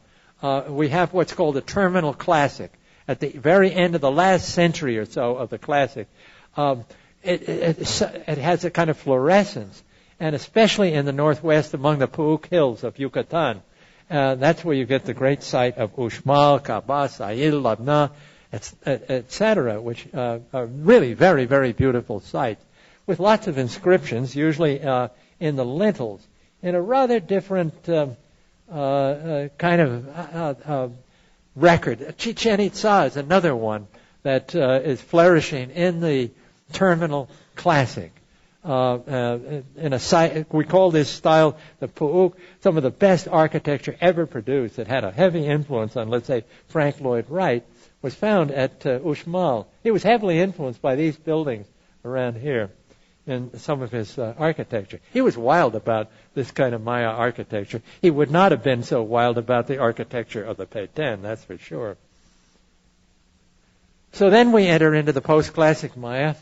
We have what's called the terminal classic. At the very end of the last century or so of the classic, it has a kind of fluorescence, and especially in the northwest among the Puuc Hills of Yucatan. That's where you get the great site of Uxmal, Cabas, Ayil, Labna, etc., which are really very, very beautiful sites, with lots of inscriptions, usually in the lintels, in a rather different kind of record. Chichen Itza is another one that is flourishing in the terminal classic. In a site, we call this style the Puuc, some of the best architecture ever produced that had a heavy influence on, let's say, Frank Lloyd Wright, was found at Uxmal. He was heavily influenced by these buildings around here in some of his architecture. He was wild about this kind of Maya architecture. He would not have been so wild about the architecture of the Petén, that's for sure. So then we enter into the post-classic Maya.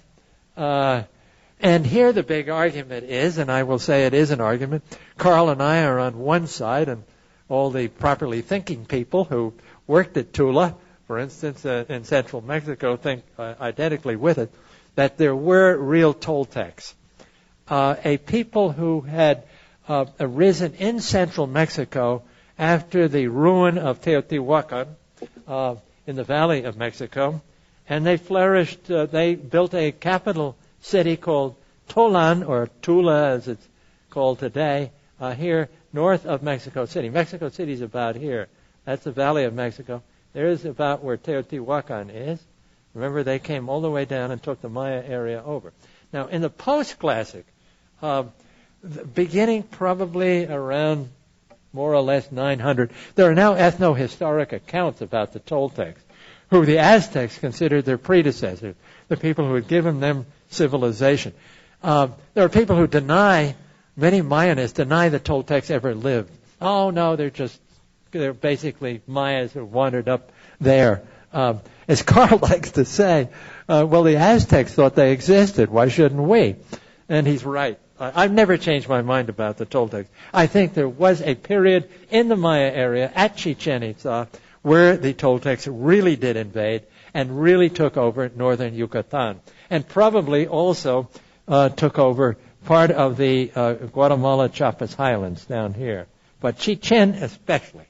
And here the big argument is, and I will say it is an argument, Carl and I are on one side, and all the properly thinking people who worked at Tula, for instance, in central Mexico, think identically with it, that there were real Toltecs. A people who had arisen in central Mexico after the ruin of Teotihuacan in the Valley of Mexico, and they flourished, they built a capital city called Tolan, or Tula as it's called today, here north of Mexico City. Mexico City is about here. That's the Valley of Mexico. There's about where Teotihuacan is. Remember, they came all the way down and took the Maya area over. Now, in the post-classic, beginning probably around more or less 900, there are now ethno-historic accounts about the Toltecs, who the Aztecs considered their predecessors, the people who had given them civilization. There are people who deny, many Mayanists deny the Toltecs ever lived. Oh, no, they're basically Mayas who wandered up there. As Carl likes to say, well, the Aztecs thought they existed. Why shouldn't we? And he's right. I've never changed my mind about the Toltecs. I think there was a period in the Maya area at Chichen Itza where the Toltecs really did invade and really took over northern Yucatan, and probably also took over part of the Guatemala-Chiapas highlands down here, but Chichen especially.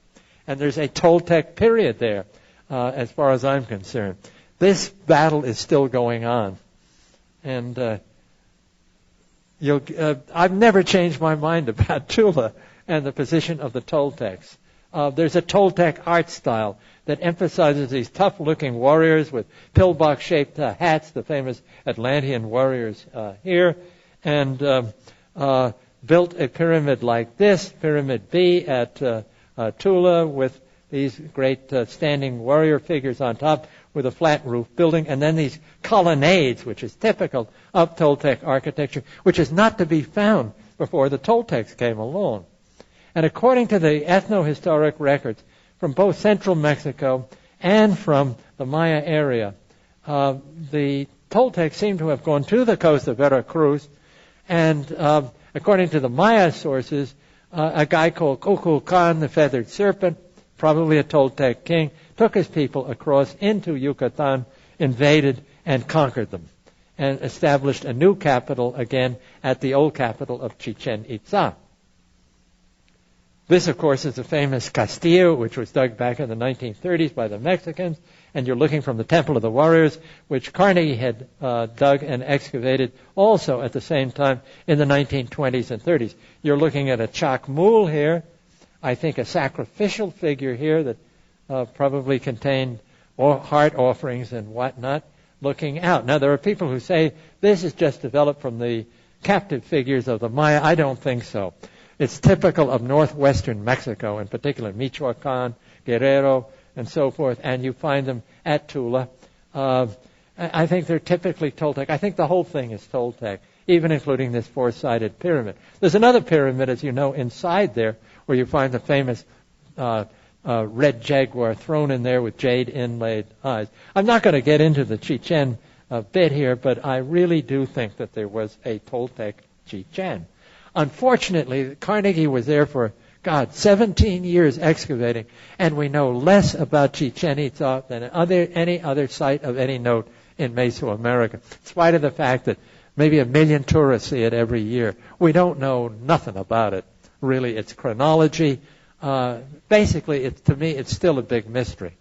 And there's a Toltec period there, as far as I'm concerned. This battle is still going on, and I've never changed my mind about Tula and the position of the Toltecs. There's a Toltec art style that emphasizes these tough-looking warriors with pillbox-shaped hats, the famous Atlantean warriors here, and built a pyramid like this, Pyramid B at Tula, with these great standing warrior figures on top with a flat roof building, and then these colonnades, which is typical of Toltec architecture, which is not to be found before the Toltecs came along. And according to the ethno-historic records from both central Mexico and from the Maya area, the Toltecs seem to have gone to the coast of Veracruz, and according to the Maya sources, a guy called Kukulkan, the Feathered Serpent, probably a Toltec king, took his people across into Yucatan, invaded, and conquered them, and established a new capital again at the old capital of Chichen Itza. This, of course, is the famous Castillo, which was dug back in the 1930s by the Mexicans, and you're looking from the Temple of the Warriors, which Carnegie had dug and excavated also at the same time in the 1920s and 30s. You're looking at a chakmul here, I think a sacrificial figure here that probably contained heart offerings and whatnot, looking out. Now, there are people who say this is just developed from the captive figures of the Maya. I don't think so. It's typical of northwestern Mexico, in particular Michoacan, Guerrero, and so forth, and you find them at Tula. I think they're typically Toltec. I think the whole thing is Toltec, even including this four-sided pyramid. There's another pyramid, as you know, inside there, where you find the famous red jaguar thrown in there with jade inlaid eyes. I'm not going to get into the Chichen bit here, but I really do think that there was a Toltec Chichen. Unfortunately, Carnegie was there for, 17 years excavating, and we know less about Chichen Itza than any other site of any note in Mesoamerica, in spite of the fact that maybe 1 million tourists see it every year. We don't know nothing about it, really. Its chronology, basically, to me, it's still a big mystery.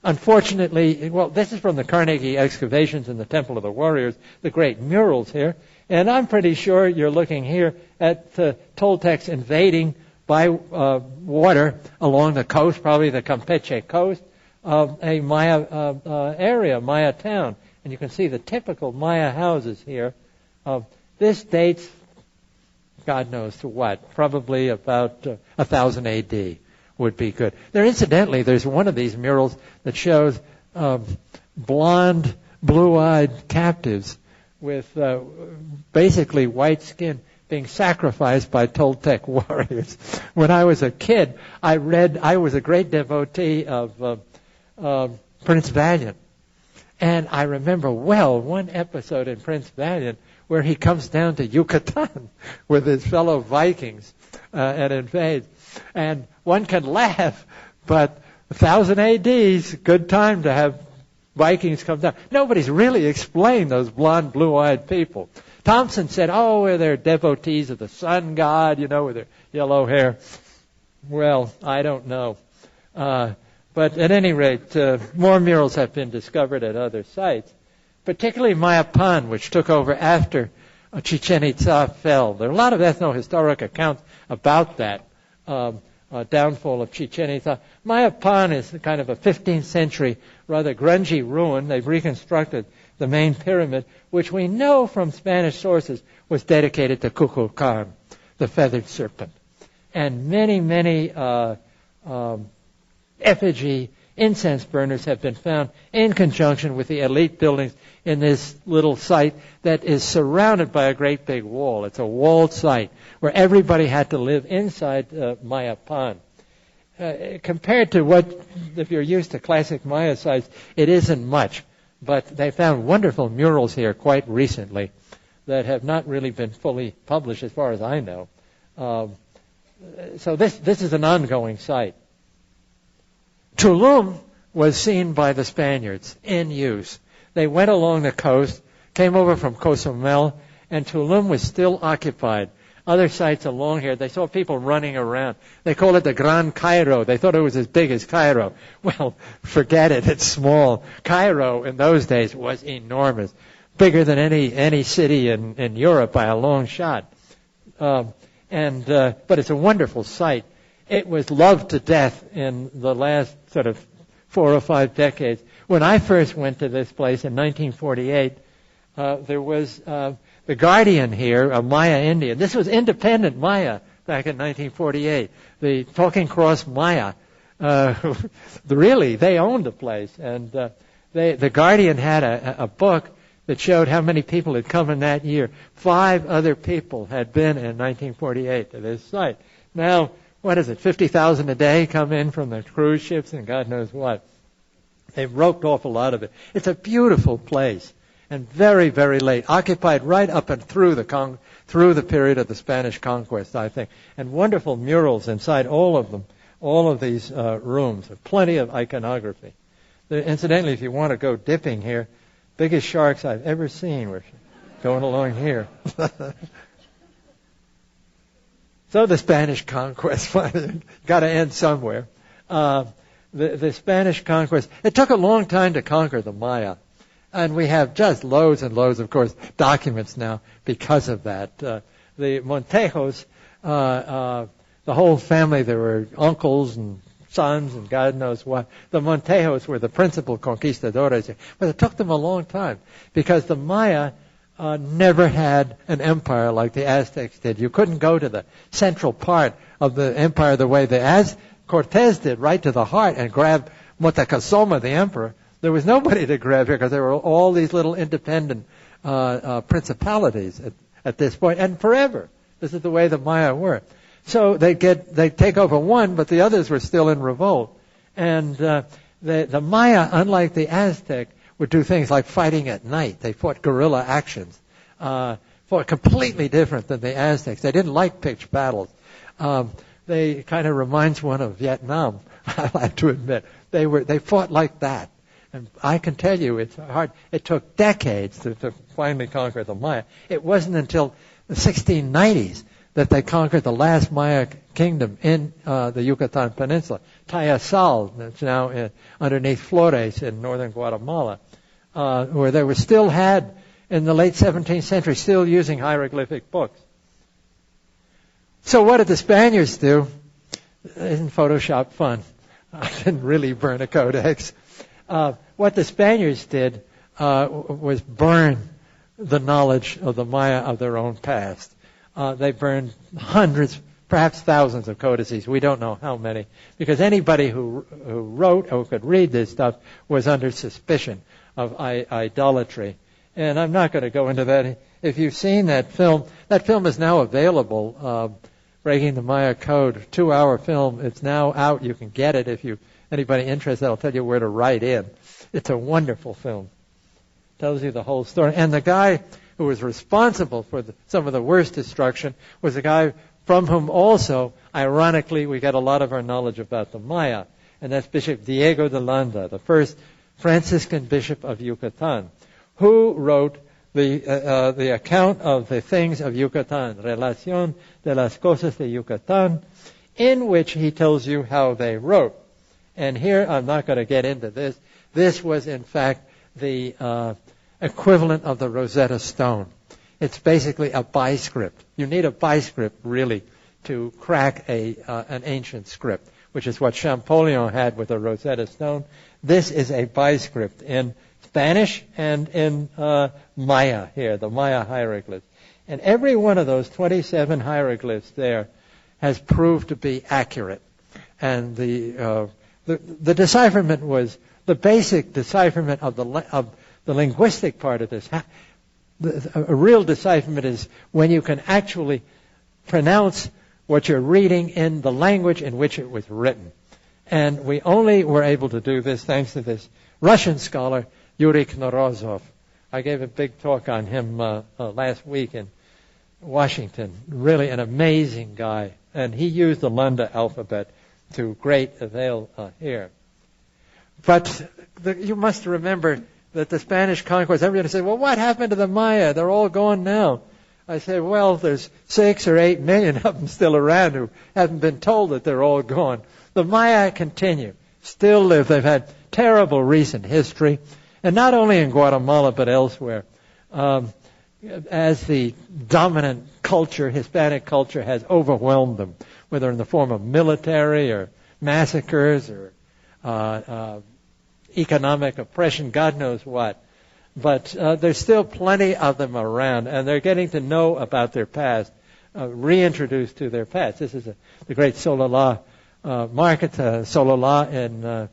Unfortunately, this is from the Carnegie excavations in the Temple of the Warriors, the great murals here. And I'm pretty sure you're looking here at Toltecs invading by water along the coast, probably the Campeche coast, of a Maya area, Maya town. And you can see the typical Maya houses here. This dates, God knows to what, probably about 1000 A.D. would be good. Incidentally, there's one of these murals that shows blonde, blue-eyed captives with basically white skin being sacrificed by Toltec warriors. When I was a kid, I was a great devotee of Prince Valiant. And I remember one episode in Prince Valiant where he comes down to Yucatan with his fellow Vikings and invades. And one can laugh, but 1000 A.D.'s a good time to have Vikings come down. Nobody's really explained those blonde, blue-eyed people. Thompson said, they're devotees of the sun god, with their yellow hair. Well, I don't know. But at any rate, more murals have been discovered at other sites, particularly Mayapan, which took over after Chichen Itza fell. There are a lot of ethno-historic accounts about that downfall of Chichen Itza. Mayapan is kind of a 15th century, rather grungy ruin. They've reconstructed the main pyramid, which we know from Spanish sources was dedicated to Kukulkan, the feathered serpent. And many, many effigy incense burners have been found in conjunction with the elite buildings in this little site that is surrounded by a great big wall. It's a walled site where everybody had to live inside Mayapan. Compared to if you're used to classic Maya sites, it isn't much. But they found wonderful murals here quite recently that have not really been fully published as far as I know. So this is an ongoing site. Tulum was seen by the Spaniards in use. They went along the coast, came over from Cozumel, and Tulum was still occupied. Other sites along here, they saw people running around. They call it the Gran Cairo. They thought it was as big as Cairo. Well, forget it. It's small. Cairo in those days was enormous, bigger than any city in Europe by a long shot. But it's a wonderful site. It was loved to death in the last sort of 4 or 5 decades. When I first went to this place in 1948, there was the Guardian here, a Maya Indian. This was independent Maya back in 1948. The Talking Cross Maya. Really, they owned the place. And the Guardian had a book that showed how many people had come in that year. 5 other people had been in 1948 to this site. Now, what is it, 50,000 a day come in from the cruise ships and God knows what. They've roped off a lot of it. It's a beautiful place and very, very late, occupied right up and through the period of the Spanish conquest, I think, and wonderful murals inside all of them, all of these rooms. Plenty of iconography. Incidentally, if you want to go dipping here, biggest sharks I've ever seen were going along here. So the Spanish conquest got to end somewhere. The the Spanish conquest, it took a long time to conquer the Maya. And we have just loads and loads, of course, documents now because of that. The Montejos, the whole family, there were uncles and sons and God knows what. The Montejos were the principal conquistadores, but it took them a long time because the Maya never had an empire like the Aztecs did. You couldn't go to the central part of the empire the way Cortez did, right to the heart and grab Moctezuma, the emperor. There was nobody to grab here because there were all these little independent principalities at this point, and forever. This is the way the Maya were. So they take over one, but the others were still in revolt. And the Maya, unlike the Aztec, would do things like fighting at night. They fought guerrilla actions, fought completely different than the Aztecs. They didn't like pitched battles. They kind of reminds one of Vietnam, I have to admit. They fought like that. And I can tell you, it's hard. It took decades to finally conquer the Maya. It wasn't until the 1690s that they conquered the last Maya kingdom in the Yucatan Peninsula, Tayasal, that's now underneath Flores in northern Guatemala, where they were still had, in the late 17th century, still using hieroglyphic books. So what did the Spaniards do? Isn't Photoshop fun? I didn't really burn a codex. What the Spaniards did was burn the knowledge of the Maya of their own past. They burned hundreds, perhaps thousands of codices. We don't know how many, because anybody who wrote or could read this stuff was under suspicion of idolatry. And I'm not going to go into that. If you've seen that film is now available. Breaking the Maya Code, 2-hour film. It's now out. You can get it if anybody interested. I'll tell you where to write in. It's a wonderful film. Tells you the whole story. And the guy who was responsible for some of the worst destruction was a guy from whom also, ironically, we get a lot of our knowledge about the Maya. And that's Bishop Diego de Landa, the first Franciscan bishop of Yucatan, who wrote the account of the things of Yucatan, Relación de las Cosas de Yucatan, in which he tells you how they wrote. And here, I'm not going to get into this. This was, in fact, the equivalent of the Rosetta Stone. It's basically a biscript. You need a biscript, really, to crack an ancient script, which is what Champollion had with the Rosetta Stone. This is a biscript in Spanish and in Maya here, the Maya hieroglyphs. And every one of those 27 hieroglyphs there has proved to be accurate. And the decipherment was the basic decipherment of the linguistic part of this. A real decipherment is when you can actually pronounce what you're reading in the language in which it was written. And we only were able to do this thanks to this Russian scholar, Yuri Knorozov. I gave a big talk on him last week in Washington. Really an amazing guy. And he used the Landa alphabet to great avail here. But you must remember that the Spanish conquest, everybody said, well, what happened to the Maya? They're all gone now. I said, well, there's 6 or 8 million of them still around who haven't been told that they're all gone. The Maya continue, still live. They've had terrible recent history, and not only in Guatemala but elsewhere. As the dominant culture, Hispanic culture, has overwhelmed them, whether in the form of military or massacres or economic oppression, God knows what. But there's still plenty of them around, and they're getting to know about their past, reintroduced to their past. This is the great Sololá market, Sololá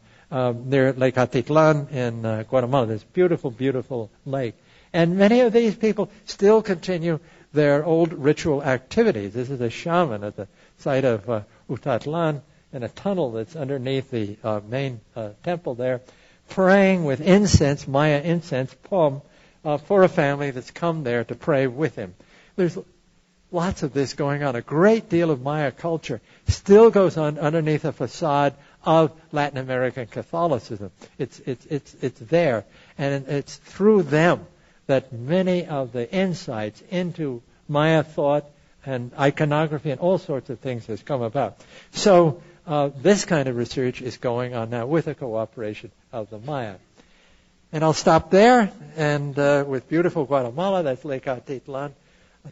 near Lake Atitlan in Guatemala. This beautiful, beautiful lake. And many of these people still continue their old ritual activities. This is a shaman at the site of Utatlan in a tunnel that's underneath the main temple there, praying with incense, Maya incense, pom, for a family that's come there to pray with him. There's lots of this going on. A great deal of Maya culture still goes on underneath the facade of Latin American Catholicism. It's there, and it's through them that many of the insights into Maya thought and iconography and all sorts of things has come about. So this kind of research is going on now with the cooperation of the Maya. And I'll stop there, and with beautiful Guatemala, that's Lake Atitlan.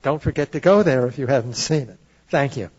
Don't forget to go there if you haven't seen it. Thank you.